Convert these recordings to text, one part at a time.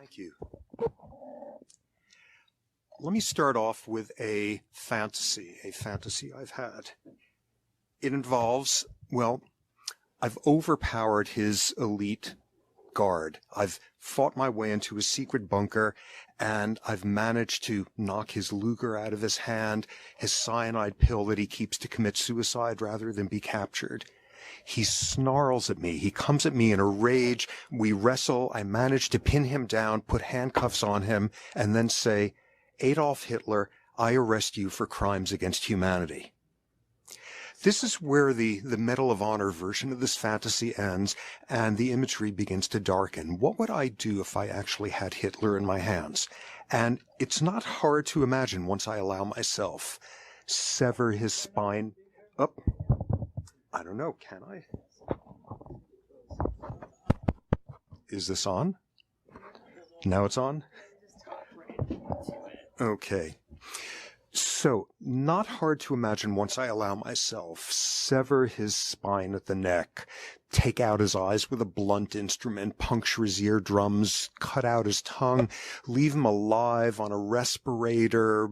Thank you. Let me start off with a fantasy I've had. It involves, well, I've overpowered his elite guard. I've fought my way into his secret bunker, and I've managed to knock his Luger out of his hand, his cyanide pill that he keeps to commit suicide rather than be captured. He snarls at me. He comes at me in a rage. We wrestle. I manage to pin him down, put handcuffs on him, and then say, Adolf Hitler, I arrest you for crimes against humanity. This is where the Medal of Honor version of this fantasy ends and the imagery begins to darken. What would I do if I actually had Hitler in my hands? And it's not hard to imagine once I allow myself. Sever his spine. Oh, I don't know, can I? Is this on? Now it's on? Okay. So, not hard to imagine once I allow myself, sever his spine at the neck, take out his eyes with a blunt instrument, puncture his eardrums, cut out his tongue, leave him alive on a respirator,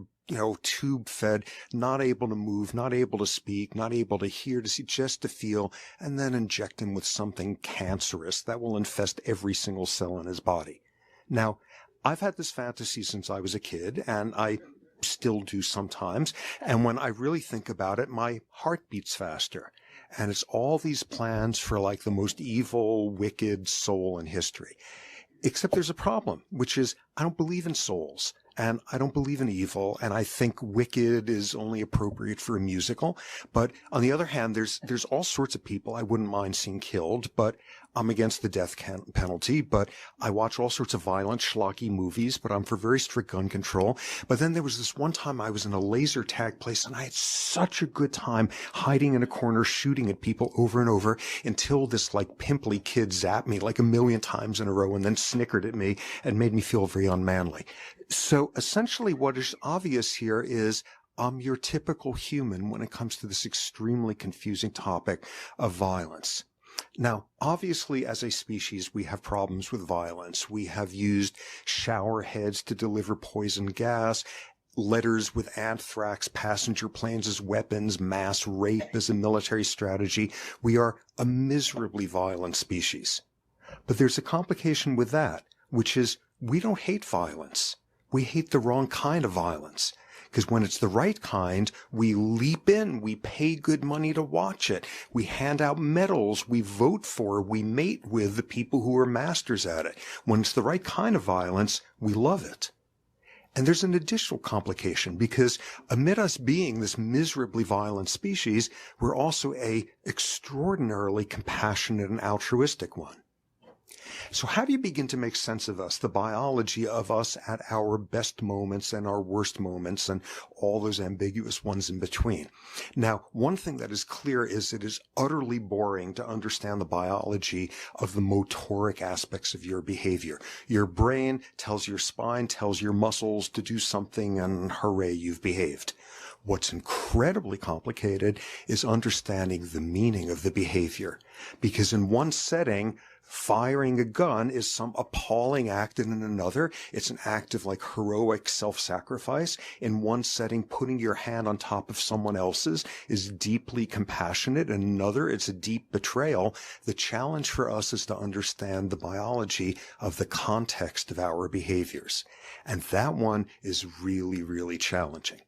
tube fed, not able to move, not able to speak, not able to hear, to see, just to feel, and then inject him with something cancerous that will infest every single cell in his body. Now, I've had this fantasy since I was a kid, and I still do sometimes. And when I really think about it, my heart beats faster. And it's all these plans for like the most evil, wicked soul in history. Except there's a problem, which is I don't believe in souls. And I don't believe in evil, and I think wicked is only appropriate for a musical. But on the other hand, there's all sorts of people I wouldn't mind seeing killed, but I'm against the death penalty. But I watch all sorts of violent, schlocky movies, but I'm for very strict gun control. But then there was this one time I was in a laser tag place, and I had such a good time hiding in a corner, shooting at people over and over until this like pimply kid zapped me like a million times in a row and then snickered at me and made me feel very unmanly. So essentially what is obvious here is I'm your typical human when it comes to this extremely confusing topic of violence. Now, obviously, as a species, we have problems with violence. We have used shower heads to deliver poison gas, letters with anthrax, passenger planes as weapons, mass rape as a military strategy. We are a miserably violent species. But there's a complication with that, which is we don't hate violence. We hate the wrong kind of violence. Because when it's the right kind, we leap in, we pay good money to watch it, we hand out medals, we vote for, we mate with the people who are masters at it. When it's the right kind of violence, we love it. And there's an additional complication because amid us being this miserably violent species, we're also a extraordinarily compassionate and altruistic one. So how do you begin to make sense of us, the biology of us at our best moments and our worst moments and all those ambiguous ones in between? Now, one thing that is clear is it is utterly boring to understand the biology of the motoric aspects of your behavior. Your brain tells your spine, tells your muscles to do something, and hooray, you've behaved. What's incredibly complicated is understanding the meaning of the behavior. Because in one setting, firing a gun is some appalling act, and in another, it's an act of like heroic self-sacrifice. In one setting, putting your hand on top of someone else's is deeply compassionate. In another, it's a deep betrayal. The challenge for us is to understand the biology of the context of our behaviors. And that one is really, really challenging.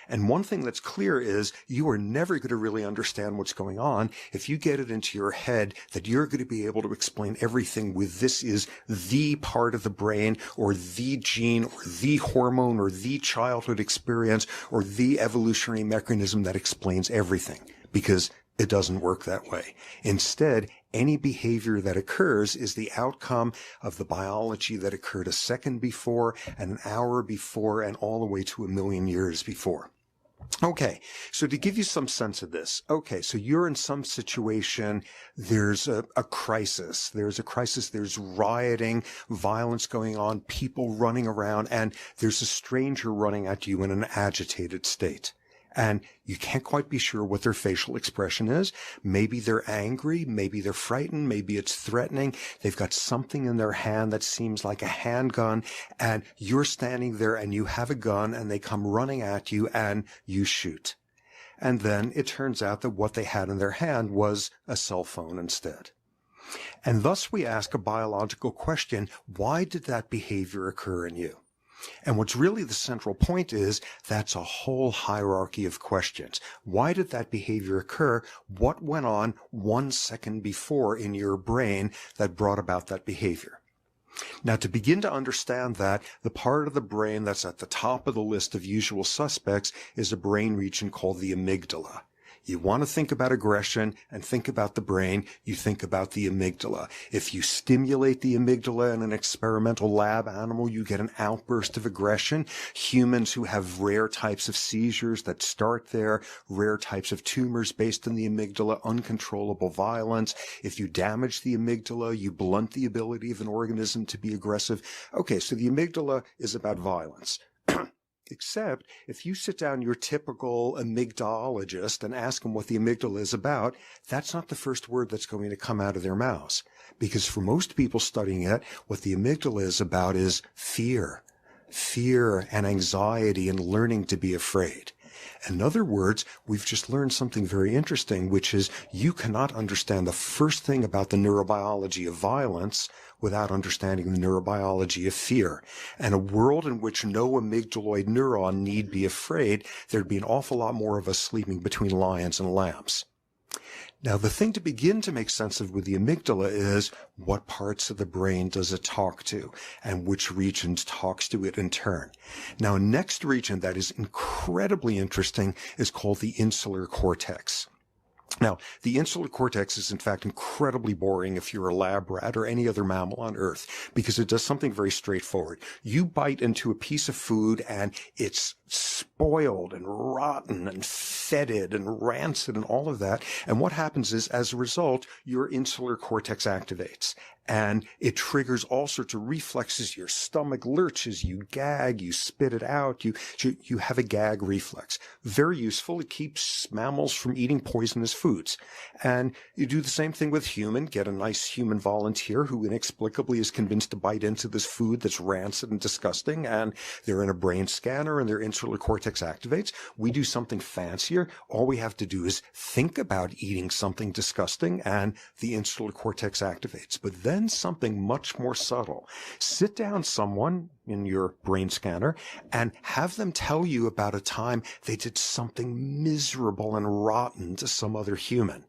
And one thing that's clear is you are never going to really understand what's going on if you get it into your head that you're going to be able to explain everything with this is the part of the brain or the gene or the hormone or the childhood experience or the evolutionary mechanism that explains everything, because it doesn't work that way. Instead, any behavior that occurs is the outcome of the biology that occurred a second before and an hour before and all the way to a million years before. Okay, so to give you some sense of this, okay, so you're in some situation, there's a crisis, there's rioting, violence going on, people running around, and there's a stranger running at you in an agitated state. And you can't quite be sure what their facial expression is. Maybe they're angry, maybe they're frightened, maybe it's threatening. They've got something in their hand that seems like a handgun, and you're standing there and you have a gun and they come running at you and you shoot. And then it turns out that what they had in their hand was a cell phone instead. And thus we ask a biological question: why did that behavior occur in you? And what's really the central point is that's a whole hierarchy of questions. Why did that behavior occur? What went on 1 second before in your brain that brought about that behavior? Now, to begin to understand that, the part of the brain that's at the top of the list of usual suspects is a brain region called the amygdala. You want to think about aggression and think about the brain, you think about the amygdala. If you stimulate the amygdala in an experimental lab animal, you get an outburst of aggression. Humans who have rare types of seizures that start there, rare types of tumors based on the amygdala, uncontrollable violence. If you damage the amygdala, you blunt the ability of an organism to be aggressive. Okay, so the amygdala is about violence. Except if you sit down your typical amygdalologist and ask them what the amygdala is about, that's not the first word that's going to come out of their mouths. Because for most people studying it, what the amygdala is about is fear. Fear and anxiety and learning to be afraid. In other words, we've just learned something very interesting, which is you cannot understand the first thing about the neurobiology of violence without understanding the neurobiology of fear. And a world in which no amygdaloid neuron need be afraid, there'd be an awful lot more of us sleeping between lions and lambs. Now, the thing to begin to make sense of with the amygdala is what parts of the brain does it talk to and which regions talks to it in turn. Now, next region that is incredibly interesting is called the insular cortex. Now, the insular cortex is in fact incredibly boring if you're a lab rat or any other mammal on Earth, because it does something very straightforward. You bite into a piece of food and it's spoiled and rotten and fetid and rancid and all of that. And what happens is, as a result, your insular cortex activates. And it triggers all sorts of reflexes. Your stomach lurches, you gag, you spit it out, you have a gag reflex. Very useful. It keeps mammals from eating poisonous foods. And you do the same thing with human. Get a nice human volunteer who inexplicably is convinced to bite into this food that's rancid and disgusting, and they're in a brain scanner and their insular cortex activates. We do something fancier. All we have to do is think about eating something disgusting and the insular cortex activates. But then something much more subtle. Sit down someone in your brain scanner and have them tell you about a time they did something miserable and rotten to some other human.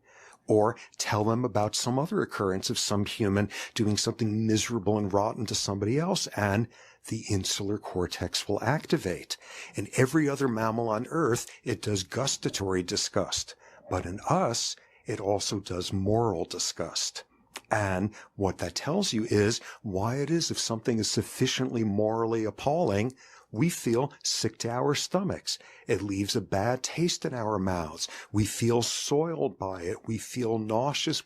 Or tell them about some other occurrence of some human doing something miserable and rotten to somebody else, and the insular cortex will activate. In every other mammal on Earth, it does gustatory disgust. But in us, it also does moral disgust. And what that tells you is why it is if something is sufficiently morally appalling, we feel sick to our stomachs. It leaves a bad taste in our mouths. We feel soiled by it. We feel nauseous.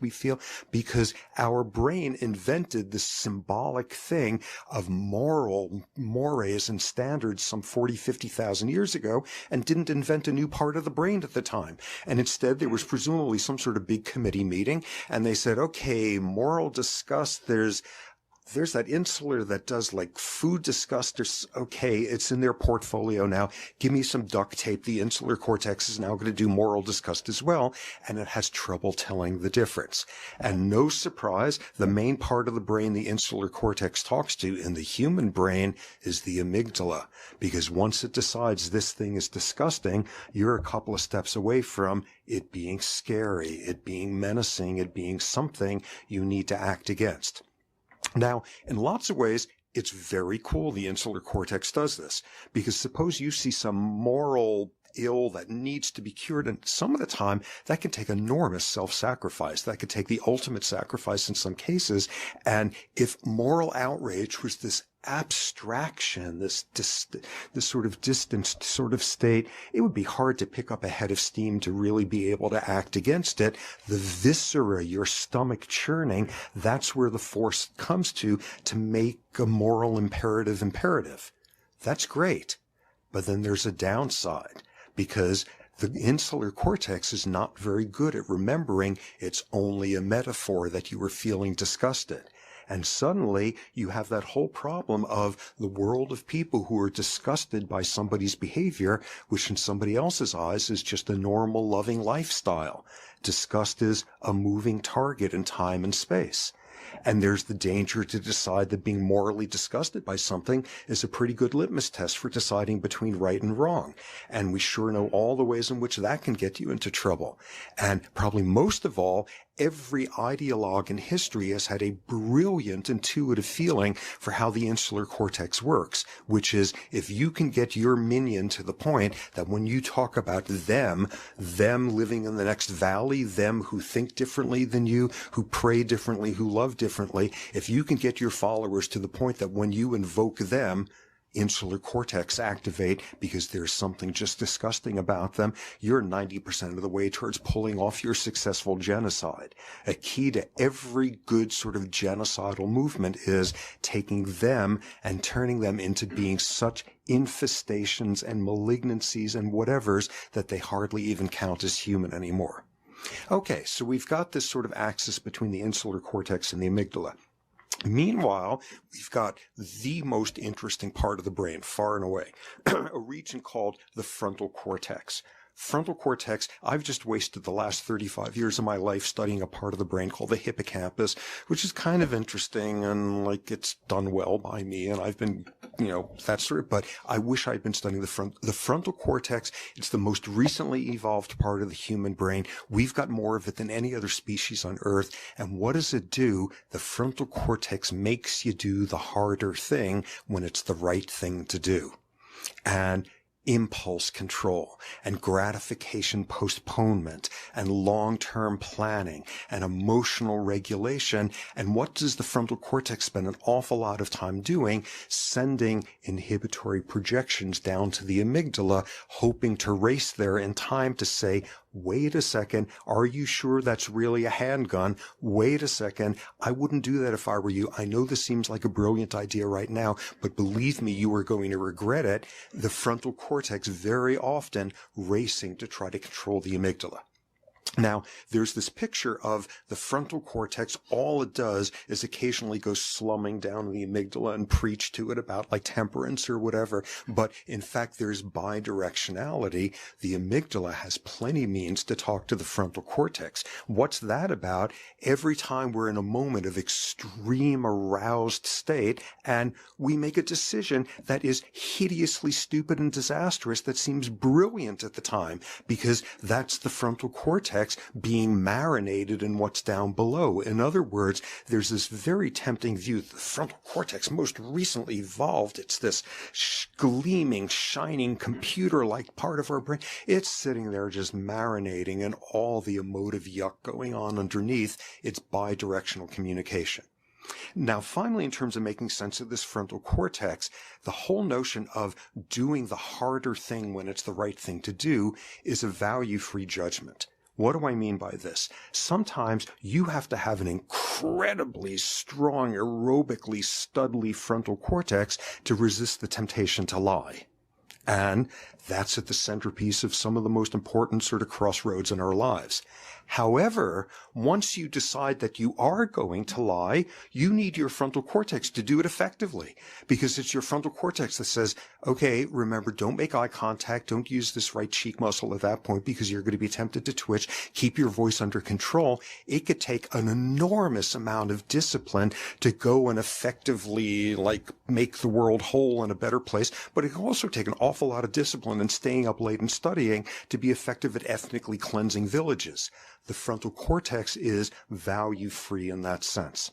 Because our brain invented this symbolic thing of moral mores and standards some 40, 50,000 years ago, and didn't invent a new part of the brain at the time. And instead, there was presumably some sort of big committee meeting, and they said, okay, moral disgust, there's that insular that does like food disgust. Okay, it's in their portfolio now. Give me some duct tape. The insular cortex is now going to do moral disgust as well, and it has trouble telling the difference. And no surprise, the main part of the brain the insular cortex talks to in the human brain is the amygdala, because once it decides this thing is disgusting, you're a couple of steps away from it being scary, it being menacing, it being something you need to act against. Now, in lots of ways, it's very cool the insular cortex does this, because suppose you see some moral ill that needs to be cured, and some of the time that can take enormous self-sacrifice. That could take the ultimate sacrifice in some cases. And if moral outrage was this abstraction, this sort of distanced sort of state, it would be hard to pick up a head of steam to really be able to act against it. The viscera, your stomach churning, that's where the force comes to make a moral imperative. That's great. But then there's a downside, because The insular cortex is not very good at remembering it's only a metaphor that you were feeling disgusted. And suddenly you have that whole problem of the world of people who are disgusted by somebody's behavior, which in somebody else's eyes is just a normal, loving lifestyle. Disgust is a moving target in time and space. And there's the danger to decide that being morally disgusted by something is a pretty good litmus test for deciding between right and wrong. And we sure know all the ways in which that can get you into trouble. And probably most of all, every ideologue in history has had a brilliant intuitive feeling for how the insular cortex works, which is if you can get your minion to the point that when you talk about them living in the next valley, them who think differently than you, who pray differently, who love differently, if you can get your followers to the point that when you invoke them, insular cortex activate because there's something just disgusting about them, you're 90% of the way towards pulling off your successful genocide. A key to every good sort of genocidal movement is taking them and turning them into being such infestations and malignancies and whatevers that they hardly even count as human anymore. Okay, so we've got this sort of axis between the insular cortex and the amygdala. Meanwhile, we've got the most interesting part of the brain, far and away, a region called the frontal cortex. Frontal cortex, I've just wasted the last 35 years of my life studying a part of the brain called the hippocampus, which is kind of interesting and like it's done well by me and I've been, that sort of, but I wish I'd been studying the frontal cortex. It's the most recently evolved part of the human brain. We've got more of it than any other species on Earth. And what does it do? The frontal cortex makes you do the harder thing when it's the right thing to do. And impulse control and gratification postponement and long-term planning and emotional regulation. And what does the frontal cortex spend an awful lot of time doing? Sending inhibitory projections down to the amygdala, hoping to race there in time to say, wait a second, are you sure that's really a handgun? Wait a second, I wouldn't do that if I were you. I know this seems like a brilliant idea right now, but believe me, you are going to regret it. The frontal cortex very often racing to try to control the amygdala. Now, there's this picture of the frontal cortex. All it does is occasionally go slumming down to the amygdala and preach to it about like temperance or whatever. But in fact, there's bidirectionality. The amygdala has plenty means to talk to the frontal cortex. What's that about? Every time we're in a moment of extreme aroused state and we make a decision that is hideously stupid and disastrous that seems brilliant at the time because that's the frontal cortex being marinated in what's down below. In other words, there's this very tempting view that the frontal cortex most recently evolved. It's this gleaming, shining, computer-like part of our brain. It's sitting there just marinating in all the emotive yuck going on underneath. It's bidirectional communication. Now, finally, in terms of making sense of this frontal cortex, the whole notion of doing the harder thing when it's the right thing to do is a value-free judgment. What do I mean by this? Sometimes you have to have an incredibly strong, aerobically studly frontal cortex to resist the temptation to lie. And that's at the centerpiece of some of the most important sort of crossroads in our lives. However, once you decide that you are going to lie, you need your frontal cortex to do it effectively because it's your frontal cortex that says, okay, remember, don't make eye contact. Don't use this right cheek muscle at that point because you're going to be tempted to twitch. Keep your voice under control. It could take an enormous amount of discipline to go and effectively make the world whole and a better place. But it can also take an awful lot of discipline and staying up late and studying to be effective at ethnically cleansing villages. The frontal cortex is value-free in that sense.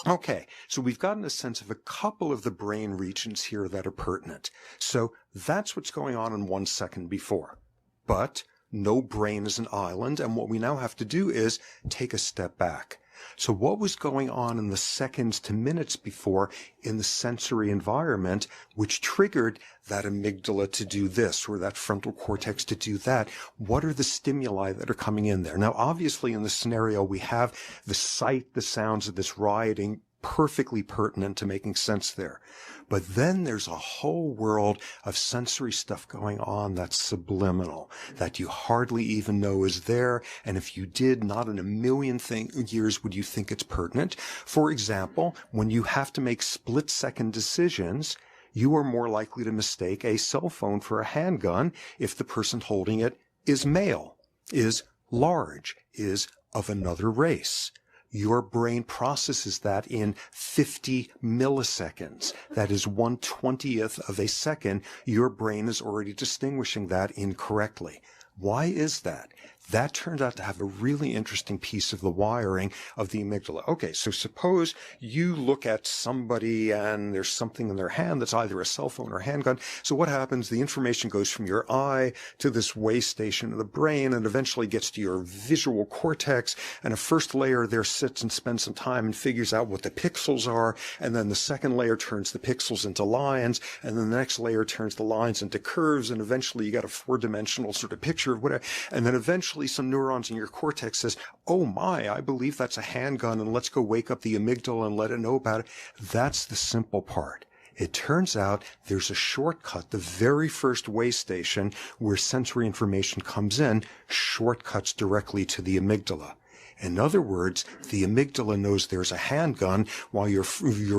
Okay, so we've gotten a sense of a couple of the brain regions here that are pertinent. So that's what's going on in 1 second before. But no brain is an island, and what we now have to do is take a step back. So what was going on in the seconds to minutes before in the sensory environment, which triggered that amygdala to do this or that frontal cortex to do that? What are the stimuli that are coming in there? Now, obviously, in this scenario, we have the sight, the sounds of this rioting perfectly pertinent to making sense there. But then there's a whole world of sensory stuff going on that's subliminal, that you hardly even know is there. And if you did, not in a million years would you think it's pertinent. For example, when you have to make split-second decisions, you are more likely to mistake a cell phone for a handgun if the person holding it is male, is large, is of another race. Your brain processes that in 50 milliseconds. That is 1/20th of a second. Your brain is already distinguishing that incorrectly. Why is that? That turned out to have a really interesting piece of the wiring of the amygdala. Okay, so suppose you look at somebody and there's something in their hand that's either a cell phone or a handgun. So what happens? The information goes from your eye to this way station of the brain and eventually gets to your visual cortex. And a first layer there sits and spends some time and figures out what the pixels are. And then the second layer turns the pixels into lines. And then the next layer turns the lines into curves. And eventually you got a four-dimensional sort of picture of whatever. And then eventually some neurons in your cortex says, oh my, I believe that's a handgun, and let's go wake up the amygdala and let it know about it. That's the simple part. It turns out there's a shortcut. The very first way station where sensory information comes in shortcuts directly to the amygdala. In other words, the amygdala knows there's a handgun while your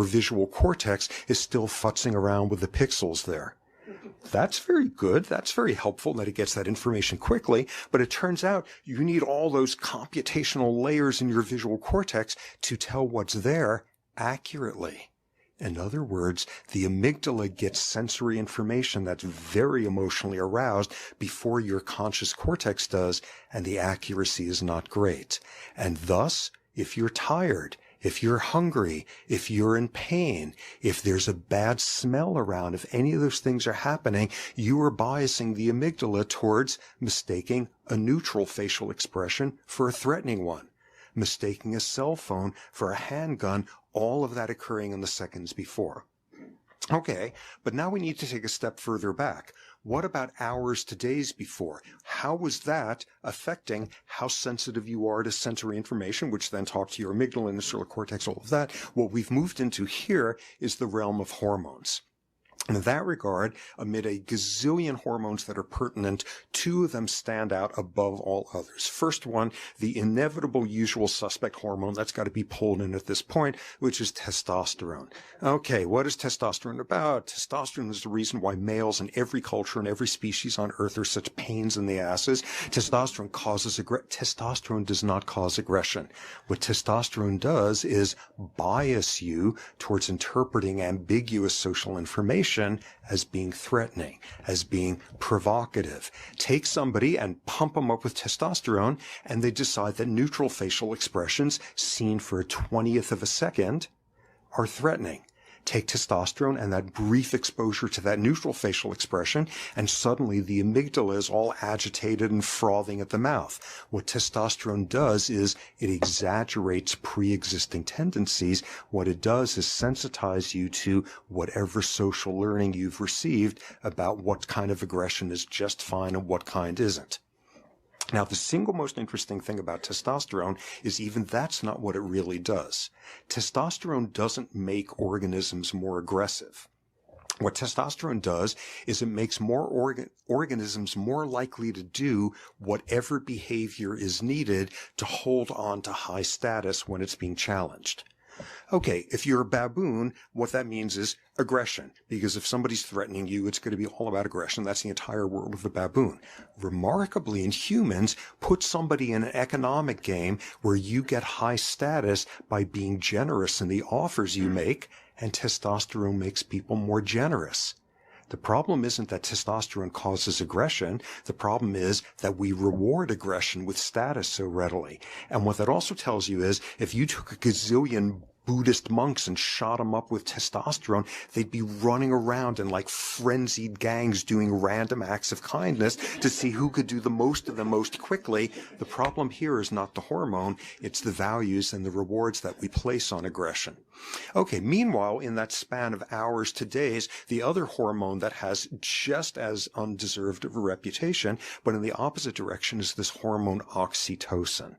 visual cortex is still futzing around with the pixels there. That's very good. That's very helpful that it gets that information quickly. But it turns out you need all those computational layers in your visual cortex to tell what's there accurately. In other words, the amygdala gets sensory information that's very emotionally aroused before your conscious cortex does, and the accuracy is not great. And thus, if you're tired, if you're hungry, if you're in pain, if there's a bad smell around, if any of those things are happening, you are biasing the amygdala towards mistaking a neutral facial expression for a threatening one, mistaking a cell phone for a handgun, all of that occurring in the seconds before. Okay, but now we need to take a step further back. What about hours to days before? How was that affecting how sensitive you are to sensory information, which then talks to your amygdala and the cerebral cortex, all of that? What we've moved into here is the realm of hormones. In that regard, amid a gazillion hormones that are pertinent, two of them stand out above all others. First one, the inevitable usual suspect hormone that's got to be pulled in at this point, which is testosterone. Okay, what is testosterone about? Testosterone is the reason why males in every culture and every species on Earth are such pains in the asses. Testosterone testosterone does not cause aggression. What testosterone does is bias you towards interpreting ambiguous social information as being threatening, as being provocative. Take somebody and pump them up with testosterone, and they decide that neutral facial expressions seen for a 20th of a second are threatening. Take testosterone and that brief exposure to that neutral facial expression, and suddenly the amygdala is all agitated and frothing at the mouth. What testosterone does is it exaggerates pre-existing tendencies. What it does is sensitize you to whatever social learning you've received about what kind of aggression is just fine and what kind isn't. Now, the single most interesting thing about testosterone is even that's not what it really does. Testosterone doesn't make organisms more aggressive. What testosterone does is it makes more organisms more likely to do whatever behavior is needed to hold on to high status when it's being challenged. Okay, if you're a baboon, what that means is aggression, because if somebody's threatening you, it's going to be all about aggression. That's the entire world of the baboon. Remarkably, in humans, put somebody in an economic game where you get high status by being generous in the offers you make, and testosterone makes people more generous. The problem isn't that testosterone causes aggression. The problem is that we reward aggression with status so readily. And what that also tells you is if you took a gazillion Buddhist monks and shot them up with testosterone, they'd be running around in like frenzied gangs doing random acts of kindness to see who could do the most of them most quickly. The problem here is not the hormone, it's the values and the rewards that we place on aggression. Okay, meanwhile, in that span of hours to days, the other hormone that has just as undeserved of a reputation, but in the opposite direction, is this hormone oxytocin.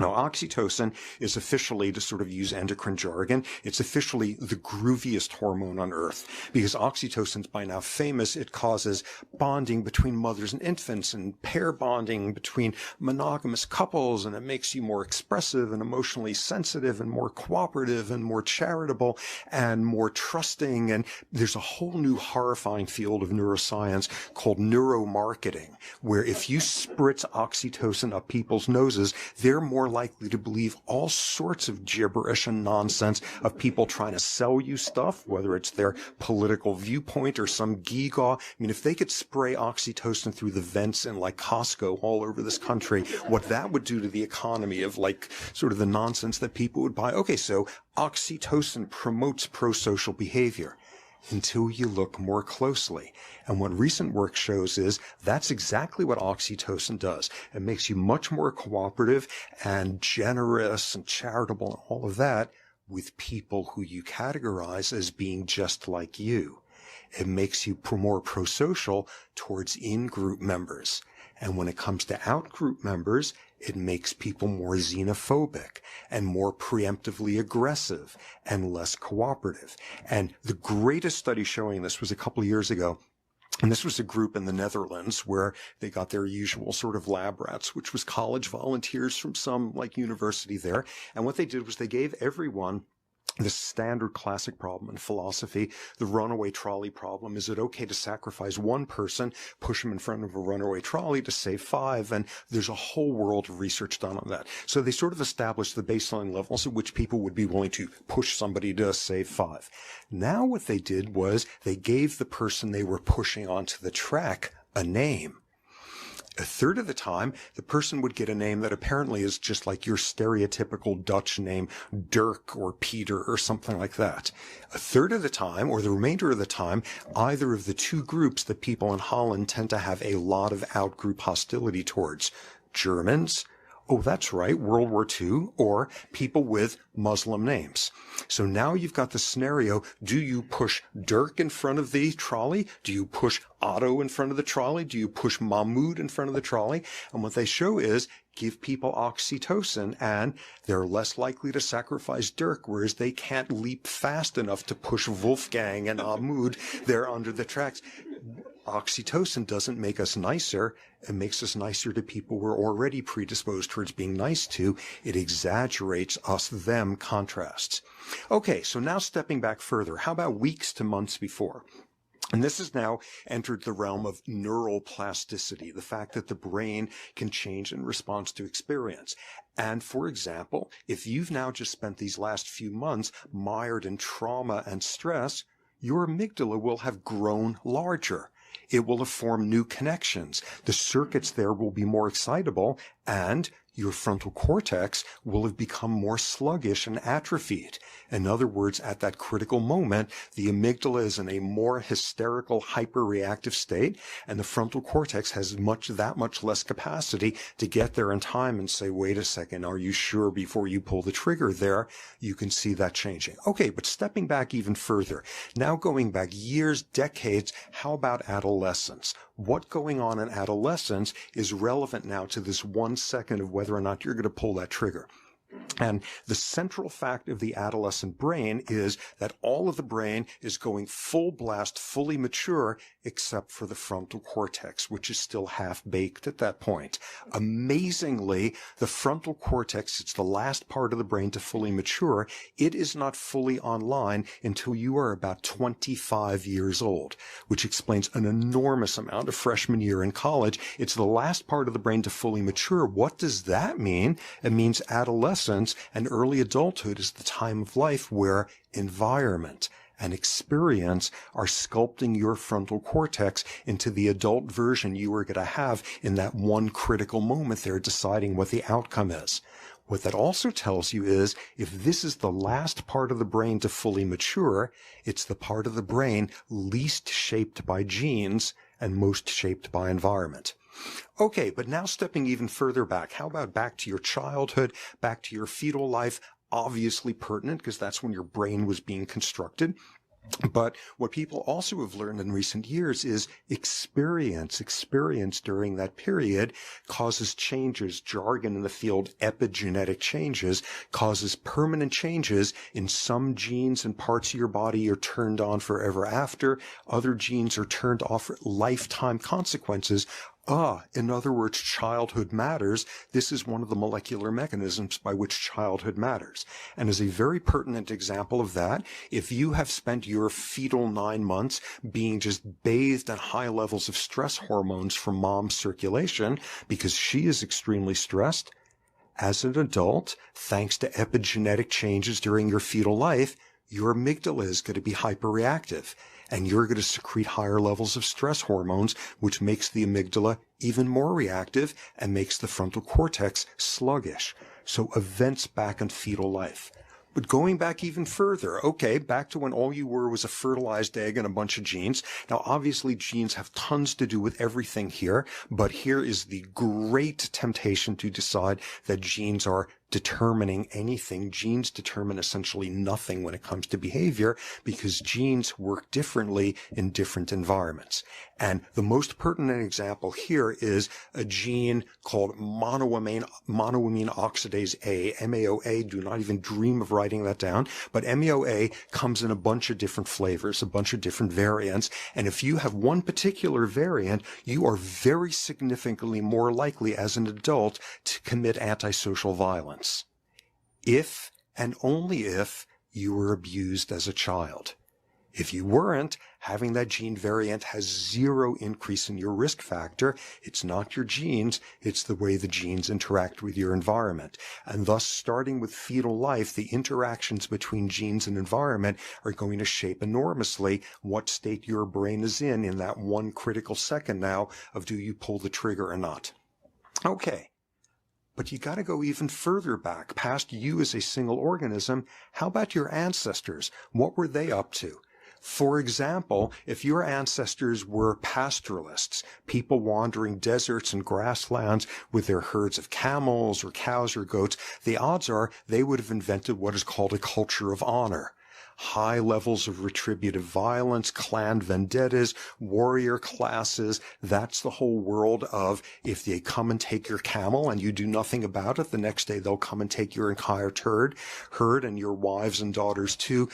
Now, oxytocin is officially, to sort of use endocrine jargon, it's officially the grooviest hormone on earth because oxytocin's by now famous. It causes bonding between mothers and infants and pair bonding between monogamous couples, and it makes you more expressive and emotionally sensitive and more cooperative and more charitable and more trusting. And there's a whole new horrifying field of neuroscience called neuromarketing, where if you spritz oxytocin up people's noses, they're more likely to believe all sorts of gibberish and nonsense of people trying to sell you stuff, whether it's their political viewpoint or some gewgaw. I mean, if they could spray oxytocin through the vents in like Costco all over this country, what that would do to the economy of like sort of the nonsense that people would buy. Okay, so oxytocin promotes pro-social behavior until you look more closely. And what recent work shows is that's exactly what oxytocin does. It makes you much more cooperative and generous and charitable and all of that with people who you categorize as being just like you. It makes you more pro-social towards in-group members. And when it comes to out-group members, it makes people more xenophobic and more preemptively aggressive and less cooperative. And the greatest study showing this was a couple of years ago. And this was a group in the Netherlands where they got their usual sort of lab rats, which was college volunteers from some like university there. And what they did was they gave everyone the standard classic problem in philosophy, the runaway trolley problem. Is it okay to sacrifice one person, push him in front of a runaway trolley to save 5? And there's a whole world of research done on that. So they sort of established the baseline levels at which people would be willing to push somebody to save 5. Now what they did was they gave the person they were pushing onto the track a name. A third of the time, the person would get a name that apparently is just like your stereotypical Dutch name, Dirk or Peter or something like that. A third of the time, or the remainder of the time, either of the two groups that people in Holland tend to have a lot of out-group hostility towards. Germans, oh, that's right, World War II, or people with Muslim names. So now you've got the scenario, do you push Dirk in front of the trolley? Do you push Otto in front of the trolley? Do you push Mahmoud in front of the trolley? And what they show is give people oxytocin and they're less likely to sacrifice Dirk, whereas they can't leap fast enough to push Wolfgang and Mahmoud. They're under the tracks. Oxytocin doesn't make us nicer. It makes us nicer to people we're already predisposed towards being nice to. It exaggerates us-them contrasts. Okay, so now stepping back further, how about weeks to months before? And this has now entered the realm of neural plasticity, the fact that the brain can change in response to experience. And for example, if you've now just spent these last few months mired in trauma and stress, your amygdala will have grown larger. It will have formed new connections. The circuits there will be more excitable, and your frontal cortex will have become more sluggish and atrophied. In other words, at that critical moment, the amygdala is in a more hysterical, hyperreactive state, and the frontal cortex has that much less capacity to get there in time and say, wait a second, are you sure before you pull the trigger there? You can see that changing. Okay, but stepping back even further, now going back years, decades, how about adolescence? What going on in adolescence is relevant now to this 1 second of whether or not you're going to pull that trigger. And the central fact of the adolescent brain is that all of the brain is going full blast, fully mature, except for the frontal cortex, which is still half-baked at that point. Amazingly, the frontal cortex, it's the last part of the brain to fully mature. It is not fully online until you are about 25 years old, which explains an enormous amount of freshman year in college. It's the last part of the brain to fully mature. What does that mean? It means adolescence and early adulthood is the time of life where environment and experience are sculpting your frontal cortex into the adult version you are going to have in that one critical moment there, deciding what the outcome is. What that also tells you is if this is the last part of the brain to fully mature, it's the part of the brain least shaped by genes and most shaped by environment. Okay, but now stepping even further back, how about back to your childhood, back to your fetal life, obviously pertinent because that's when your brain was being constructed. But what people also have learned in recent years is experience during that period causes changes. Jargon in the field, epigenetic changes, causes permanent changes in some genes and parts of your body are turned on forever after. Other genes are turned off for lifetime consequences. In other words, childhood matters. This is one of the molecular mechanisms by which childhood matters. And as a very pertinent example of that, if you have spent your fetal 9 months being just bathed in high levels of stress hormones from mom's circulation because she is extremely stressed, as an adult, thanks to epigenetic changes during your fetal life, your amygdala is going to be hyperreactive. And you're going to secrete higher levels of stress hormones, which makes the amygdala even more reactive and makes the frontal cortex sluggish. So events back in fetal life. But going back even further, back to when all you were was a fertilized egg and a bunch of genes. Now, obviously, genes have tons to do with everything here, but here is the great temptation to decide that genes are determining anything. Genes determine essentially nothing when it comes to behavior because genes work differently in different environments. And the most pertinent example here is a gene called monoamine oxidase A, MAOA. Do not even dream of writing that down. But MAOA comes in a bunch of different flavors, a bunch of different variants. And if you have one particular variant, you are very significantly more likely as an adult to commit antisocial violence. If and only if you were abused as a child. If you weren't, having that gene variant has zero increase in your risk factor. It's not your genes, it's the way the genes interact with your environment. And thus, starting with fetal life, the interactions between genes and environment are going to shape enormously what state your brain is in that one critical second now of do you pull the trigger or not. Okay. But you got to go even further back, past you as a single organism. How about your ancestors? What were they up to? For example, if your ancestors were pastoralists, people wandering deserts and grasslands with their herds of camels or cows or goats, the odds are they would have invented what is called a culture of honor. High levels of retributive violence, clan vendettas, warrior classes. That's the whole world of if they come and take your camel and you do nothing about it, the next day they'll come and take your entire herd and your wives and daughters too.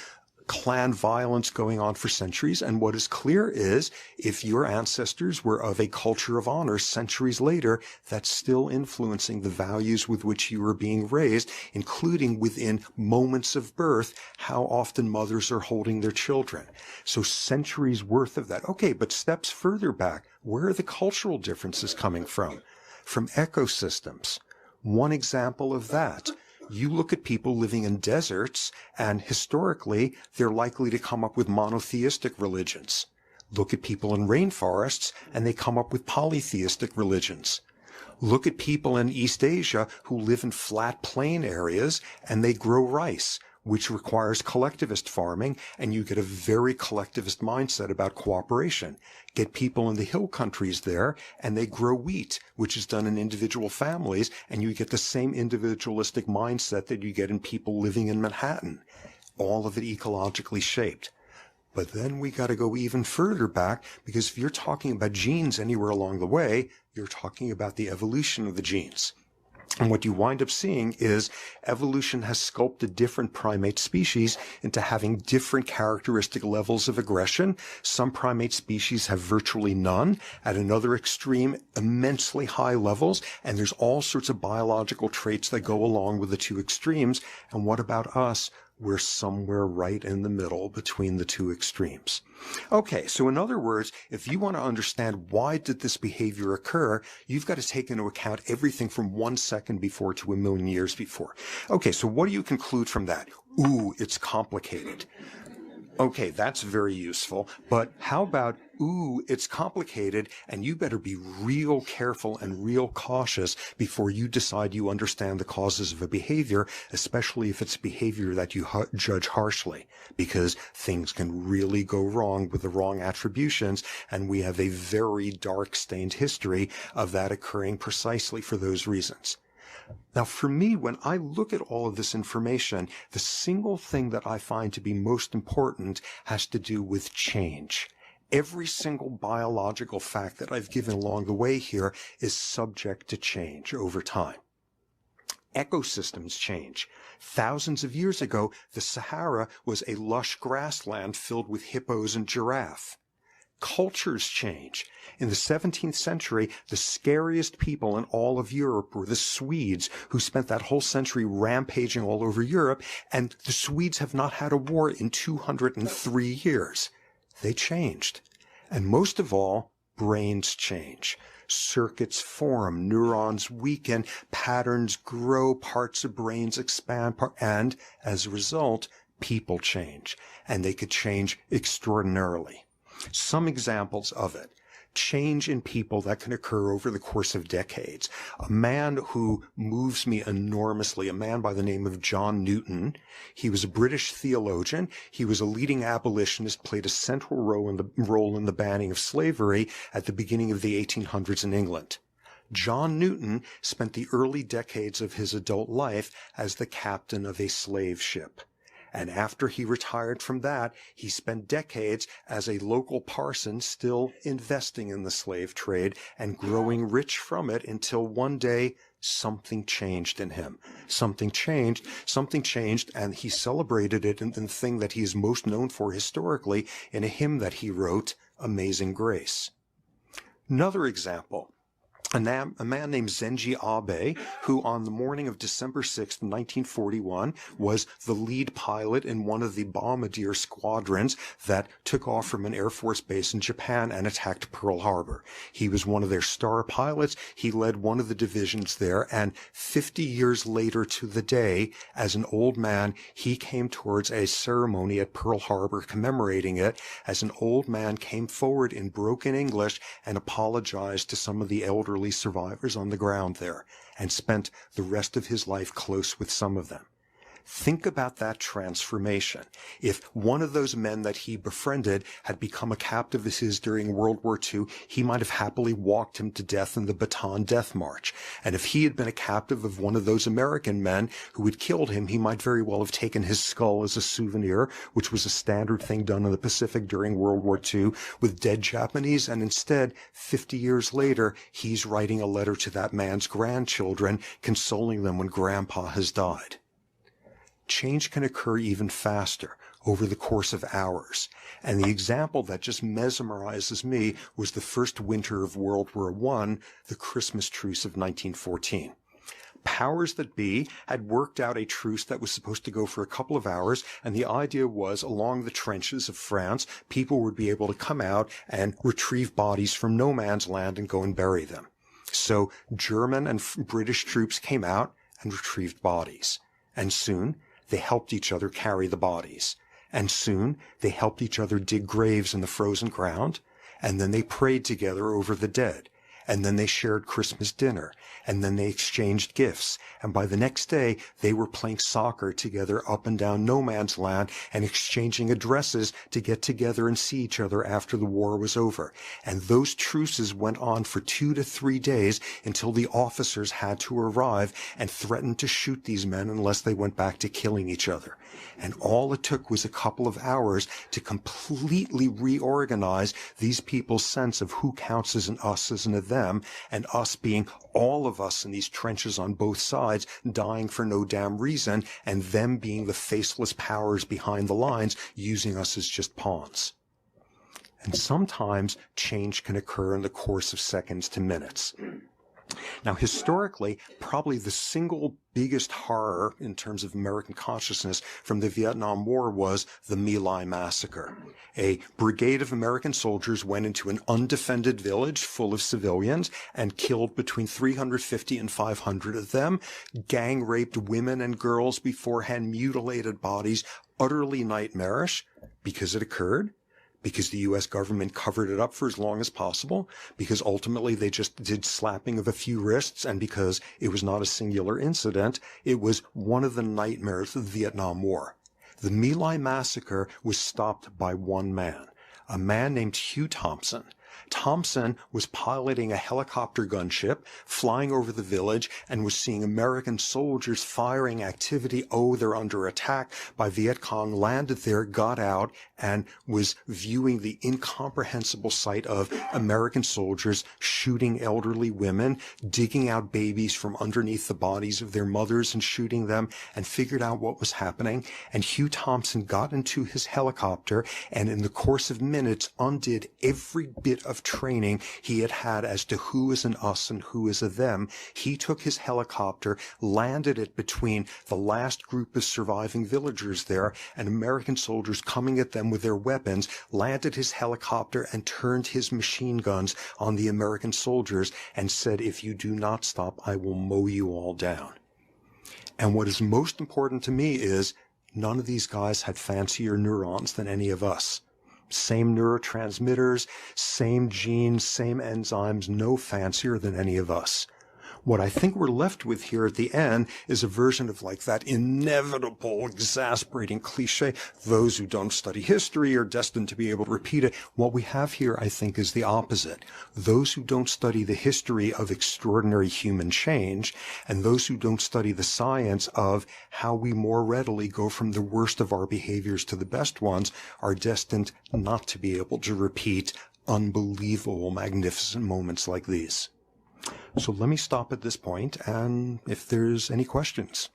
Clan violence going on for centuries. And what is clear is if your ancestors were of a culture of honor centuries later, that's still influencing the values with which you were being raised, including within moments of birth, how often mothers are holding their children. So centuries worth of that. Okay, but steps further back, where are the cultural differences coming from? From ecosystems. One example of that. You look at people living in deserts, and historically, they're likely to come up with monotheistic religions. Look at people in rainforests, and they come up with polytheistic religions. Look at people in East Asia who live in flat plain areas, and they grow rice, which requires collectivist farming, and you get a very collectivist mindset about cooperation. Get people in the hill countries there, and they grow wheat, which is done in individual families, and you get the same individualistic mindset that you get in people living in Manhattan. All of it ecologically shaped. But then we got to go even further back, because if you're talking about genes anywhere along the way, you're talking about the evolution of the genes. And what you wind up seeing is evolution has sculpted different primate species into having different characteristic levels of aggression. Some primate species have virtually none. At another extreme, immensely high levels. And there's all sorts of biological traits that go along with the two extremes. And what about us? We're somewhere right in the middle between the two extremes. Okay, so in other words, if you want to understand why did this behavior occur, you've got to take into account everything from 1 second before to 1,000,000 years before. Okay, so what do you conclude from that? Ooh, it's complicated. Okay, that's very useful, but how about, ooh, it's complicated, and you better be real careful and real cautious before you decide you understand the causes of a behavior, especially if it's behavior that you judge harshly, because things can really go wrong with the wrong attributions, and we have a very dark, stained history of that occurring precisely for those reasons. Now, for me, when I look at all of this information, the single thing that I find to be most important has to do with change. Every single biological fact that I've given along the way here is subject to change over time. Ecosystems change. Thousands of years ago, the Sahara was a lush grassland filled with hippos and giraffe. Cultures change. In the 17th century, the scariest people in all of Europe were the Swedes, who spent that whole century rampaging all over Europe, and the Swedes have not had a war in 203 years. They changed. And most of all, brains change. Circuits form, neurons weaken, patterns grow, parts of brains expand, and as a result, people change. And they could change extraordinarily. Some examples of it. Change in people that can occur over the course of decades. A man who moves me enormously, a man by the name of John Newton. He was a British theologian. He was a leading abolitionist, played a central role in the banning of slavery at the beginning of the 1800s in England. John Newton spent the early decades of his adult life as the captain of a slave ship. And after he retired from that, he spent decades as a local parson still investing in the slave trade and growing rich from it until one day something changed in him. Something changed, and he celebrated it in the thing that he is most known for historically in a hymn that he wrote, Amazing Grace. Another example. A man named Zenji Abe, who on the morning of December 6, 1941, was the lead pilot in one of the bombardier squadrons that took off from an Air Force base in Japan and attacked Pearl Harbor. He was one of their star pilots. He led one of the divisions there, and 50 years later to the day, as an old man, he came towards a ceremony at Pearl Harbor commemorating it. As an old man came forward in broken English and apologized to some of the elderly survivors on the ground there, and spent the rest of his life close with some of them. Think about that transformation. If one of those men that he befriended had become a captive of his during World War II, he might have happily walked him to death in the Bataan Death March. And if he had been a captive of one of those American men who had killed him, he might very well have taken his skull as a souvenir, which was a standard thing done in the Pacific during World War II with dead Japanese. And instead, 50 years later, he's writing a letter to that man's grandchildren, consoling them when Grandpa has died. Change can occur even faster, over the course of hours. And the example that just mesmerizes me was the first winter of World War I, the Christmas truce of 1914. Powers that be had worked out a truce that was supposed to go for a couple of hours, and the idea was along the trenches of France, people would be able to come out and retrieve bodies from no man's land and go and bury them. So German and British troops came out and retrieved bodies. And soon, they helped each other carry the bodies. And soon, they helped each other dig graves in the frozen ground. And then they prayed together over the dead. And then they shared Christmas dinner. And then they exchanged gifts. And by the next day, they were playing soccer together up and down no man's land and exchanging addresses to get together and see each other after the war was over. And those truces went on for 2 to 3 days until the officers had to arrive and threatened to shoot these men unless they went back to killing each other. And all it took was a couple of hours to completely reorganize these people's sense of who counts as an us as an a them, and us being all of us in these trenches on both sides, dying for no damn reason, and them being the faceless powers behind the lines, using us as just pawns. And sometimes change can occur in the course of seconds to minutes. Now, historically, probably the single biggest horror in terms of American consciousness from the Vietnam War was the My Lai massacre. A brigade of American soldiers went into an undefended village full of civilians and killed between 350 and 500 of them, gang raped women and girls beforehand, mutilated bodies, utterly nightmarish because it occurred. Because the U.S. government covered it up for as long as possible, because ultimately they just did slapping of a few wrists, and because it was not a singular incident, it was one of the nightmares of the Vietnam War. The My Lai massacre was stopped by one man, a man named Hugh Thompson. Thompson was piloting a helicopter gunship, flying over the village, and was seeing American soldiers firing activity. Oh, they're under attack by Viet Cong, landed there, got out, and was viewing the incomprehensible sight of American soldiers shooting elderly women, digging out babies from underneath the bodies of their mothers and shooting them, and figured out what was happening. And Hugh Thompson got into his helicopter and in the course of minutes undid every bit of training he had had as to who is an us and who is a them. He took his helicopter, landed it between the last group of surviving villagers there and American soldiers coming at them with their weapons, landed his helicopter and turned his machine guns on the American soldiers and said, "If you do not stop, I will mow you all down." And what is most important to me is none of these guys had fancier neurons than any of us. Same neurotransmitters, same genes, same enzymes, no fancier than any of us. What I think we're left with here at the end is a version of like that inevitable, exasperating cliche, those who don't study history are destined to be able to repeat it. What we have here, I think, is the opposite. Those who don't study the history of extraordinary human change, and those who don't study the science of how we more readily go from the worst of our behaviors to the best ones, are destined not to be able to repeat unbelievable, magnificent moments like these. So let me stop at this point, and if there's any questions.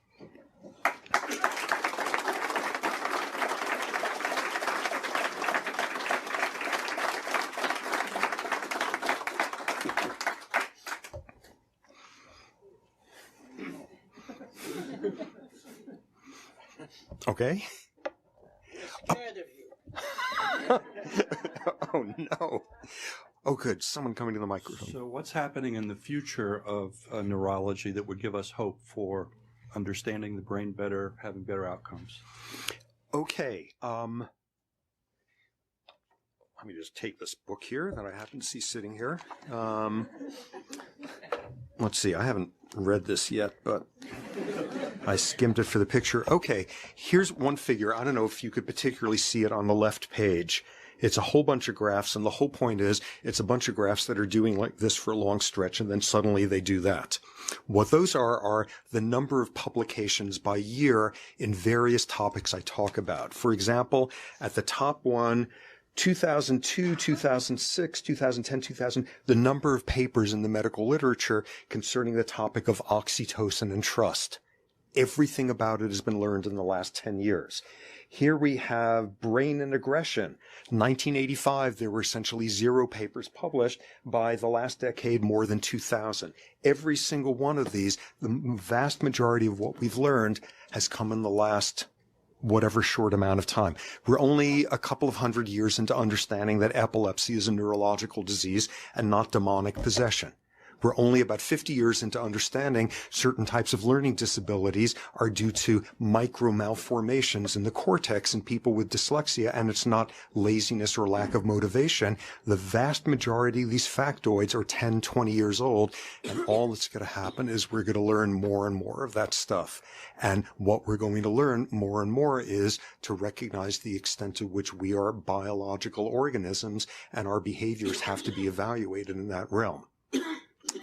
Okay. Oh, no. Oh, good. Someone coming to the microphone. So what's happening in the future of neurology that would give us hope for understanding the brain better, having better outcomes? Okay. Let me just take this book here that I happen to see sitting here. Let's see. I haven't read this yet, but I skimmed it for the picture. Okay. Here's one figure. I don't know if you could particularly see it on the left page. It's a whole bunch of graphs, and the whole point is it's a bunch of graphs that are doing like this for a long stretch, and then suddenly they do that. What those are the number of publications by year in various topics I talk about. For example, at the top one, 2002, 2006, 2010, 2000, the number of papers in the medical literature concerning the topic of oxytocin and trust. Everything about it has been learned in the last 10 years. Here we have brain and aggression. 1985, there were essentially 0 papers published. By the last decade, more than 2,000. Every single one of these, the vast majority of what we've learned has come in the last whatever short amount of time. We're only a couple of hundred years into understanding that epilepsy is a neurological disease and not demonic possession. We're only about 50 years into understanding certain types of learning disabilities are due to micro malformations in the cortex in people with dyslexia, and it's not laziness or lack of motivation. The vast majority of these factoids are 10, 20 years old, and all that's going to happen is we're going to learn more and more of that stuff. And what we're going to learn more and more is to recognize the extent to which we are biological organisms, and our behaviors have to be evaluated in that realm.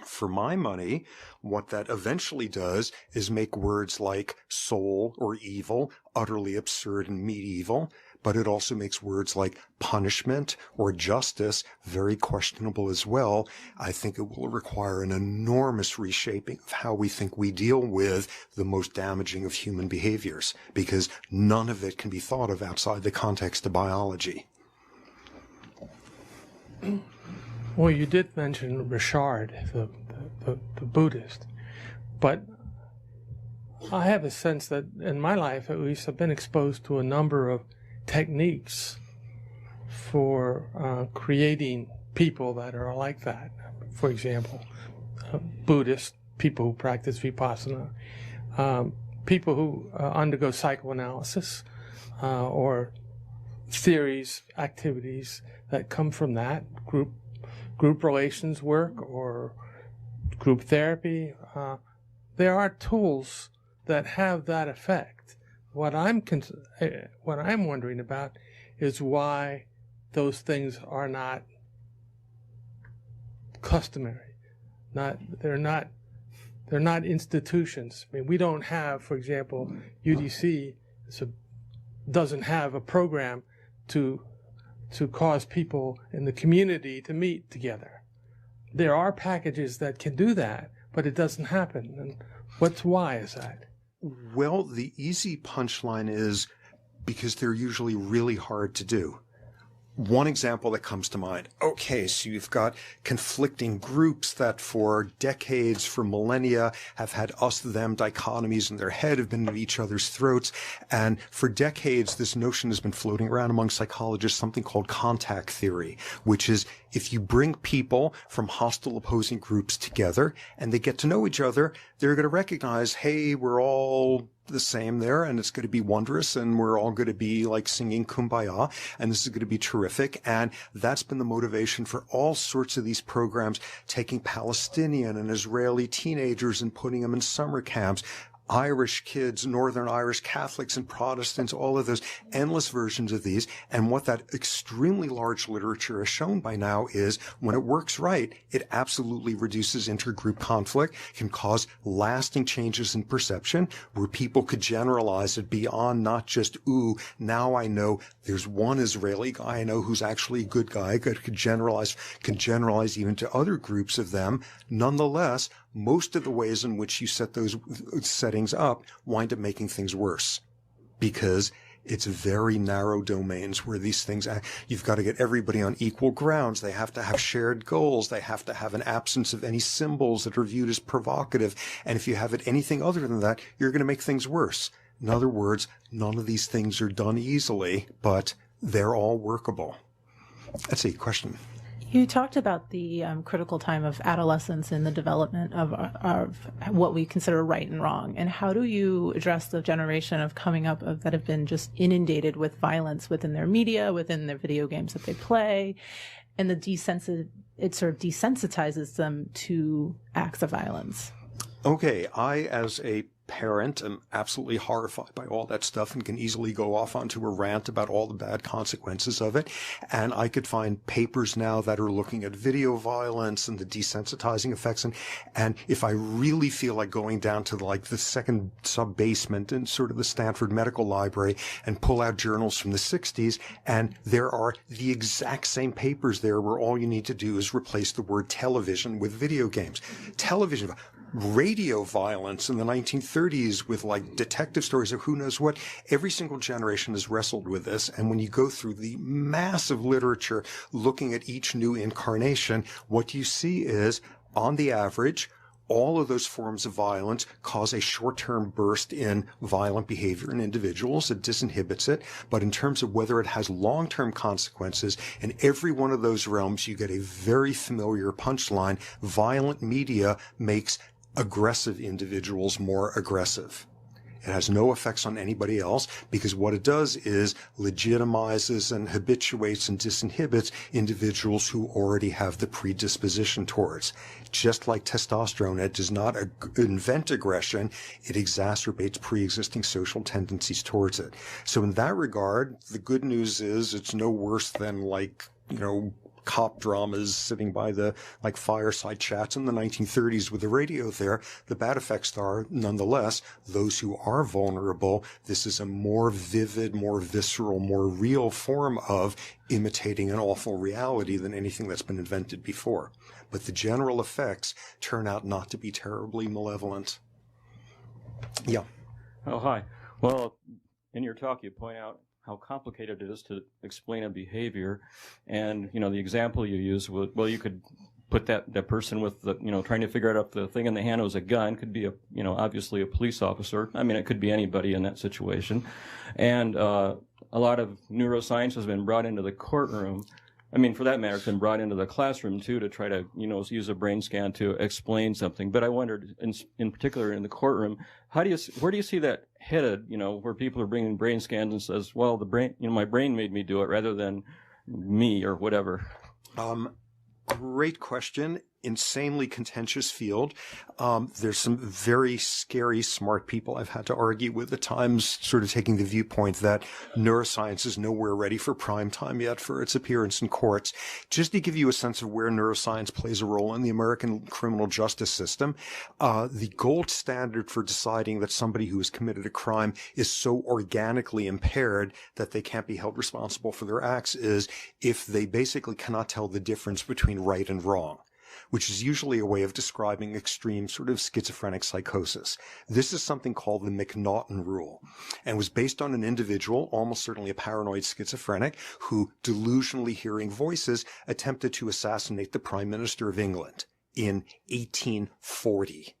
For my money, what that eventually does is make words like soul or evil utterly absurd and medieval, but it also makes words like punishment or justice very questionable as well. I think it will require an enormous reshaping of how we think we deal with the most damaging of human behaviors, because none of it can be thought of outside the context of biology. Well, you did mention Richard, the Buddhist, but I have a sense that in my life, at least, I've been exposed to a number of techniques for creating people that are like that. For example, Buddhist people who practice Vipassana, people who undergo psychoanalysis, or theories, activities that come from that, group relations work or group therapy. There are tools that have that effect. What I'm wondering about is why those things are not customary. They're not institutions. I mean, we don't have, for example, UDC doesn't have a program to cause people in the community to meet together. There are packages that can do that, but it doesn't happen. And why is that? Well, the easy punchline is because they're usually really hard to do. One example that comes to mind, okay, so you've got conflicting groups that for decades, for millennia, have had us-them dichotomies in their head, have been at each other's throats. And for decades, this notion has been floating around among psychologists, something called contact theory, which is if you bring people from hostile opposing groups together and they get to know each other, they're going to recognize, hey, we're all the same there, and it's going to be wondrous, and we're all going to be like singing Kumbaya, and this is going to be terrific. And that's been the motivation for all sorts of these programs, taking Palestinian and Israeli teenagers and putting them in summer camps, Irish kids, Northern Irish Catholics and Protestants, all of those endless versions of these. And what that extremely large literature has shown by now is when it works right, it absolutely reduces intergroup conflict, can cause lasting changes in perception where people could generalize it beyond not just, ooh, now I know there's one Israeli guy I know who's actually a good guy, can generalize even to other groups of them. Nonetheless, most of the ways in which you set those settings up wind up making things worse because it's very narrow domains where these things, you've got to get everybody on equal grounds. They have to have shared goals. They have to have an absence of any symbols that are viewed as provocative. And if you have it anything other than that, you're going to make things worse. In other words, none of these things are done easily, but they're all workable. That's a question. You talked about the critical time of adolescence in the development of what we consider right and wrong. And how do you address the generation of coming up that have been just inundated with violence within their media, within their video games that they play, and it sort of desensitizes them to acts of violence? Okay, I, as a parent, am absolutely horrified by all that stuff and can easily go off onto a rant about all the bad consequences of it. And I could find papers now that are looking at video violence and the desensitizing effects. And if I really feel like going down to like the second sub-basement in sort of the Stanford Medical Library and pull out journals from the 60s, and there are the exact same papers there where all you need to do is replace the word television with video games. Television, radio violence in the 1930s with like detective stories of who knows what. Every single generation has wrestled with this. And when you go through the massive literature looking at each new incarnation, what you see is, on the average, all of those forms of violence cause a short-term burst in violent behavior in individuals. It disinhibits it. But in terms of whether it has long-term consequences, in every one of those realms, you get a very familiar punchline. Violent media makes aggressive individuals more aggressive. It has no effects on anybody else because what it does is legitimizes and habituates and disinhibits individuals who already have the predisposition towards. Just like testosterone, it does not invent aggression. It exacerbates pre-existing social tendencies towards it. So in that regard, the good news is it's no worse than cop dramas sitting by the fireside chats in the 1930s with the radio there. The bad effects are, nonetheless, those who are vulnerable. This is a more vivid, more visceral, more real form of imitating an awful reality than anything that's been invented before. But the general effects turn out not to be terribly malevolent. Yeah. Oh, hi. Well, in your talk, you point out how complicated it is to explain a behavior. And, the example you use, well, you could put that person with the, trying to figure out if the thing in the hand was a gun, could be obviously a police officer. I mean, it could be anybody in that situation. And a lot of neuroscience has been brought into the courtroom. I mean, for that matter, it's been brought into the classroom, too, to try to, use a brain scan to explain something. But I wondered, in particular in the courtroom, where do you see that headed, where people are bringing brain scans and says, well, the brain, my brain made me do it rather than me or whatever? Great question. insanely contentious field. There's some very scary, smart people I've had to argue with at times, sort of taking the viewpoint that neuroscience is nowhere ready for prime time yet for its appearance in courts. Just to give you a sense of where neuroscience plays a role in the American criminal justice system, the gold standard for deciding that somebody who has committed a crime is so organically impaired that they can't be held responsible for their acts is if they basically cannot tell the difference between right and wrong, which is usually a way of describing extreme sort of schizophrenic psychosis. This is something called the McNaughton rule, and was based on an individual, almost certainly a paranoid schizophrenic, who, delusionally hearing voices, attempted to assassinate the Prime Minister of England in 1840.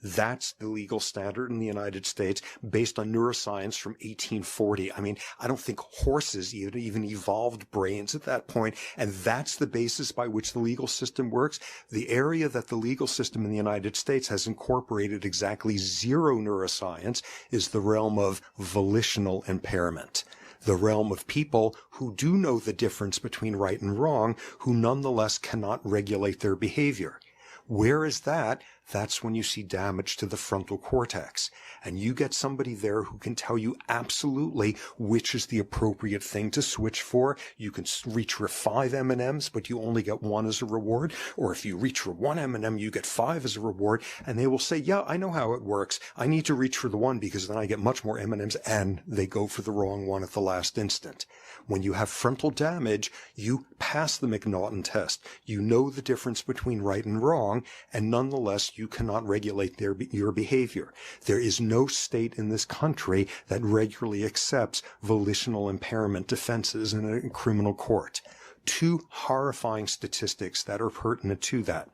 That's the legal standard in the United States based on neuroscience from 1840. I mean, I don't think horses even evolved brains at that point. And that's the basis by which the legal system works. The area that the legal system in the United States has incorporated exactly zero neuroscience is the realm of volitional impairment. The realm of people who do know the difference between right and wrong, who nonetheless cannot regulate their behavior. Where is that? That's when you see damage to the frontal cortex. And you get somebody there who can tell you absolutely which is the appropriate thing to switch for. You can reach for 5 M&Ms, but you only get 1 as a reward. Or if you reach for 1 M&M, you get 5 as a reward. And they will say, yeah, I know how it works. I need to reach for the 1 because then I get much more M&Ms, and they go for the wrong one at the last instant. When you have frontal damage, you pass the McNaughton test. You know the difference between right and wrong, and nonetheless, you cannot regulate your behavior. There is no state in this country that regularly accepts volitional impairment defenses in a criminal court. 2 horrifying statistics that are pertinent to that.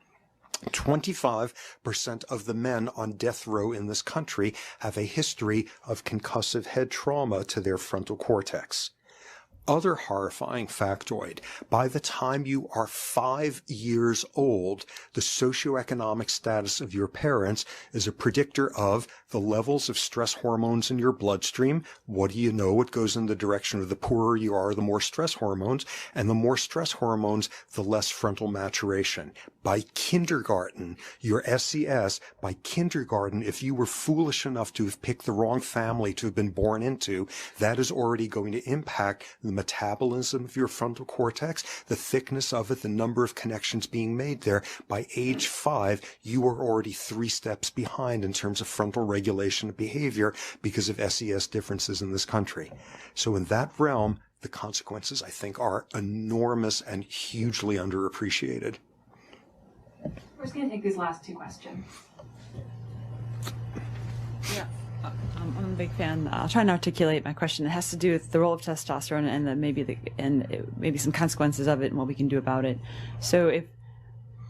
25% of the men on death row in this country have a history of concussive head trauma to their frontal cortex. Other horrifying factoid, by the time you are 5 years old, the socioeconomic status of your parents is a predictor of the levels of stress hormones in your bloodstream. What do you know? It goes in the direction of the poorer you are, the more stress hormones, and the more stress hormones, the less frontal maturation. By kindergarten, your SES, by kindergarten, if you were foolish enough to have picked the wrong family to have been born into, that is already going to impact the metabolism of your frontal cortex, the thickness of it, the number of connections being made there. By age 5, you are already 3 steps behind in terms of frontal regulation of behavior because of SES differences in this country. So in that realm, the consequences, I think, are enormous and hugely underappreciated. We're just going to take these last 2 questions. Yeah. I'm a big fan. I'll try and articulate my question. It has to do with the role of testosterone and maybe some consequences of it and what we can do about it. So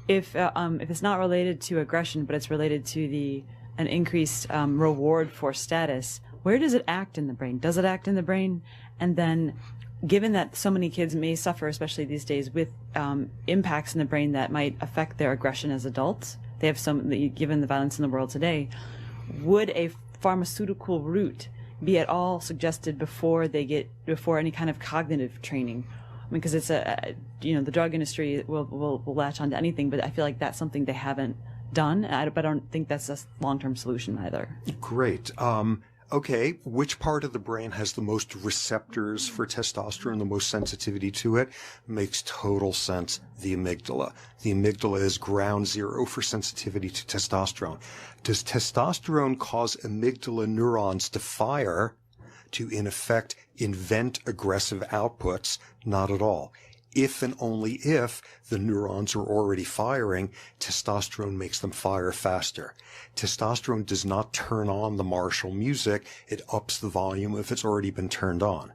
if it's not related to aggression, but it's related to an increased reward for status, where does it act in the brain? Does it act in the brain? And then, given that so many kids may suffer, especially these days, with impacts in the brain that might affect their aggression as adults, they have given the violence in the world today, would a pharmaceutical route be at all suggested before any kind of cognitive training? I mean, because it's the drug industry will latch onto anything, but I feel like that's something they haven't done. But I don't think that's a long-term solution either. Great. Okay, which part of the brain has the most receptors for testosterone, the most sensitivity to it? Makes total sense. The amygdala. The amygdala is ground zero for sensitivity to testosterone. Does testosterone cause amygdala neurons to fire to, in effect, invent aggressive outputs? Not at all. If and only if the neurons are already firing, testosterone makes them fire faster. Testosterone does not turn on the martial music. It ups the volume if it's already been turned on.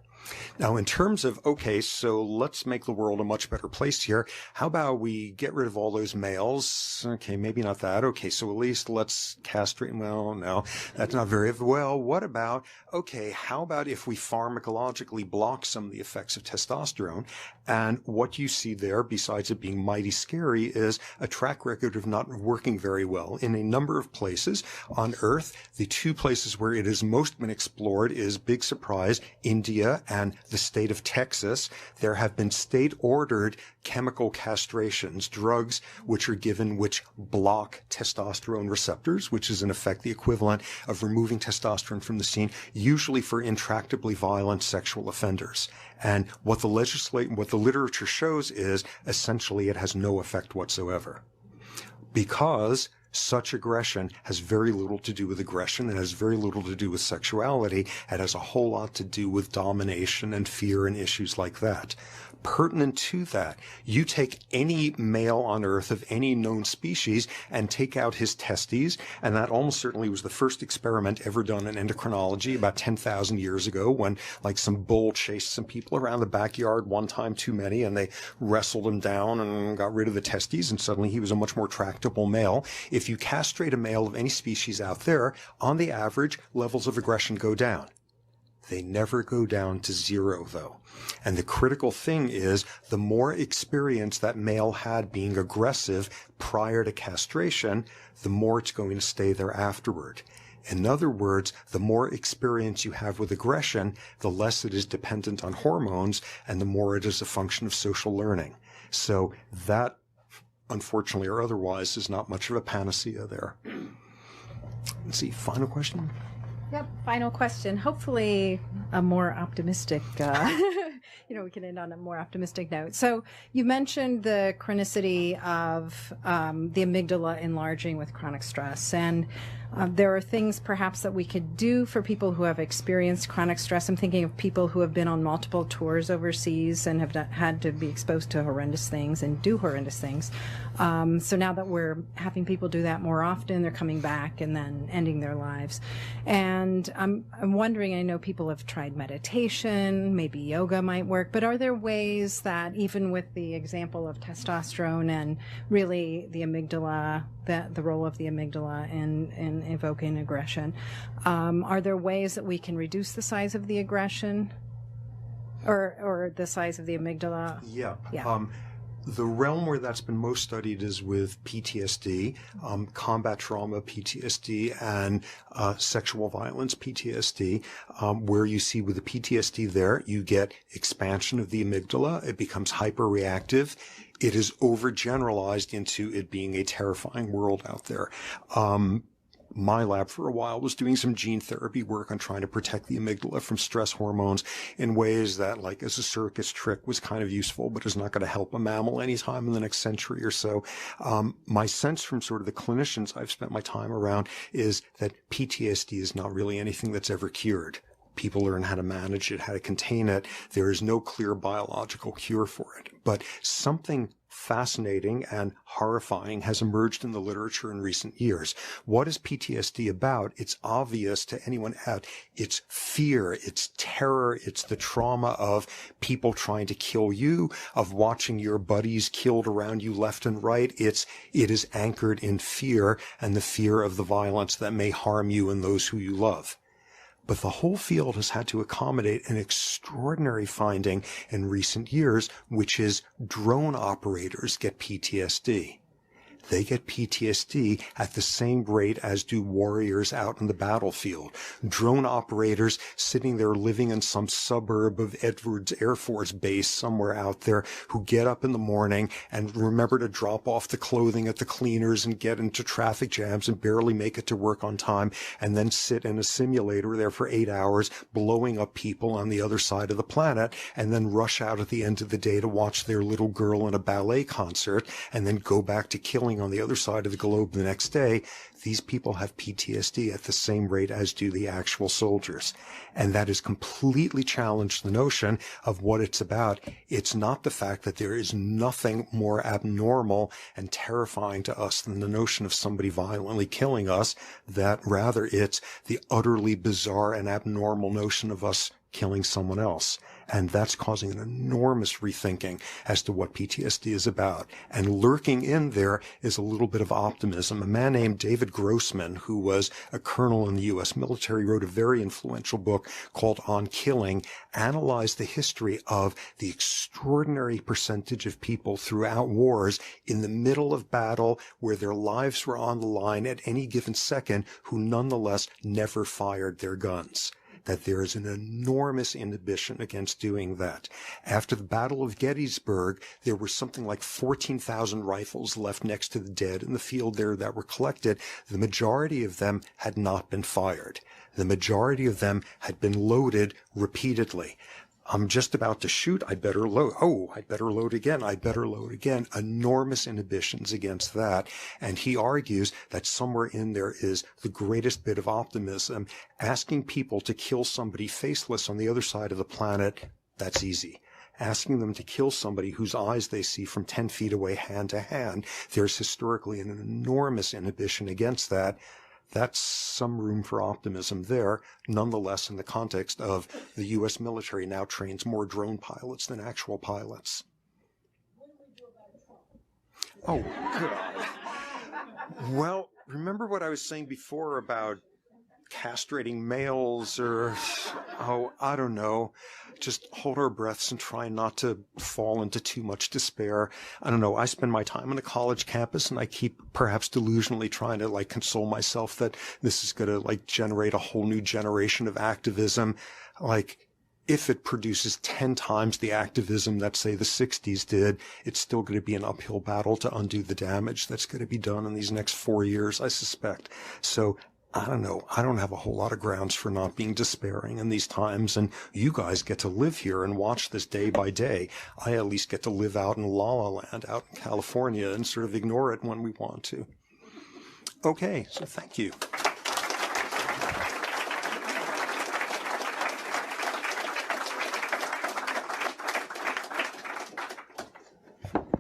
Now, in terms of, okay, so let's make the world a much better place here. How about we get rid of all those males? Okay, maybe not that. Okay, so at least let's castrate. Well, no, that's not very well. What about, okay, how about if we pharmacologically block some of the effects of testosterone? And what you see there, besides it being mighty scary, is a track record of not working very well in a number of places on Earth. The 2 places where it has most been explored is, big surprise, India and the state of Texas, there have been state-ordered chemical castrations, drugs which are given which block testosterone receptors, which is in effect the equivalent of removing testosterone from the scene, usually for intractably violent sexual offenders. And what the literature shows is essentially it has no effect whatsoever. Because such aggression has very little to do with aggression. It has very little to do with sexuality. It has a whole lot to do with domination and fear and issues like that. Pertinent to that, you take any male on Earth of any known species and take out his testes, and that almost certainly was the first experiment ever done in endocrinology about 10,000 years ago when like some bull chased some people around the backyard one time too many and they wrestled him down and got rid of the testes and suddenly he was a much more tractable male. If you castrate a male of any species out there, on the average, levels of aggression go down. They never go down to zero, though. And the critical thing is the more experience that male had being aggressive prior to castration, the more it's going to stay there afterward. In other words, the more experience you have with aggression, the less it is dependent on hormones, and the more it is a function of social learning. So that, unfortunately or otherwise, is not much of a panacea there. Let's see, final question? Yep. Final question. Hopefully a more optimistic, we can end on a more optimistic note. So you mentioned the chronicity of the amygdala enlarging with chronic stress. And there are things perhaps that we could do for people who have experienced chronic stress. I'm thinking of people who have been on multiple tours overseas and have had to be exposed to horrendous things and do horrendous things. So now that we're having people do that more often, they're coming back and then ending their lives. And I'm wondering, I know people have tried meditation, maybe yoga might work, but are there ways that even with the example of testosterone and really the amygdala, the role of the amygdala in evoking aggression, are there ways that we can reduce the size of the aggression or the size of the amygdala? Yeah. Yeah. The realm where that's been most studied is with PTSD, combat trauma PTSD, and sexual violence PTSD, where you see with the PTSD there, you get expansion of the amygdala. It becomes hyperreactive. It is overgeneralized into it being a terrifying world out there. My lab for a while was doing some gene therapy work on trying to protect the amygdala from stress hormones in ways that, like as a circus trick, was kind of useful, but is not going to help a mammal anytime in the next century or so. My sense from sort of the clinicians I've spent my time around is that PTSD is not really anything that's ever cured. People learn how to manage it, how to contain it. There is no clear biological cure for it. But something fascinating and horrifying has emerged in the literature in recent years. What is PTSD about? It's obvious to anyone out. It's fear, it's terror, it's the trauma of people trying to kill you, of watching your buddies killed around you left and right. It is anchored in fear and the fear of the violence that may harm you and those who you love. But the whole field has had to accommodate an extraordinary finding in recent years, which is drone operators get PTSD. They get PTSD at the same rate as do warriors out in the battlefield. Drone operators sitting there living in some suburb of Edwards Air Force Base somewhere out there who get up in the morning and remember to drop off the clothing at the cleaners and get into traffic jams and barely make it to work on time and then sit in a simulator there for 8 hours blowing up people on the other side of the planet and then rush out at the end of the day to watch their little girl in a ballet concert and then go back to killing on the other side of the globe the next day. These people have PTSD at the same rate as do the actual soldiers. And that has completely challenged the notion of what it's about. It's not the fact that there is nothing more abnormal and terrifying to us than the notion of somebody violently killing us, that rather it's the utterly bizarre and abnormal notion of us killing someone else. And that's causing an enormous rethinking as to what PTSD is about. And lurking in there is a little bit of optimism. A man named David Grossman, who was a colonel in the U.S. military, wrote a very influential book called On Killing, analyzed the history of the extraordinary percentage of people throughout wars in the middle of battle where their lives were on the line at any given second who nonetheless never fired their guns. that there is an enormous inhibition against doing that. After the Battle of Gettysburg, there were something like 14,000 rifles left next to the dead in the field there that were collected. The majority of them had not been fired. The majority of them had been loaded repeatedly. I'm just about to shoot, I'd better load. Oh, I'd better load again. I'd better load again. Enormous inhibitions against that. And he argues that somewhere in there is the greatest bit of optimism. Asking people to kill somebody faceless on the other side of the planet, that's easy. Asking them to kill somebody whose eyes they see from 10 feet away hand to hand, there's historically an enormous inhibition against that. That's some room for optimism there. Nonetheless, in the context of the U.S. military now trains more drone pilots than actual pilots. Oh, God. Well, remember what I was saying before about castrating males or, I don't know. Just hold our breaths and try not to fall into too much despair. I don't know. I spend my time on the college campus and I keep perhaps delusionally trying to console myself that this is going to generate a whole new generation of activism. If it produces 10 times the activism that, say, the 60s did, it's still going to be an uphill battle to undo the damage that's going to be done in these next 4 years, I suspect. So I don't know. I don't have a whole lot of grounds for not being despairing in these times, and you guys get to live here and watch this day by day. I at least get to live out in La La Land, out in California, and sort of ignore it when we want to. Okay, so thank you.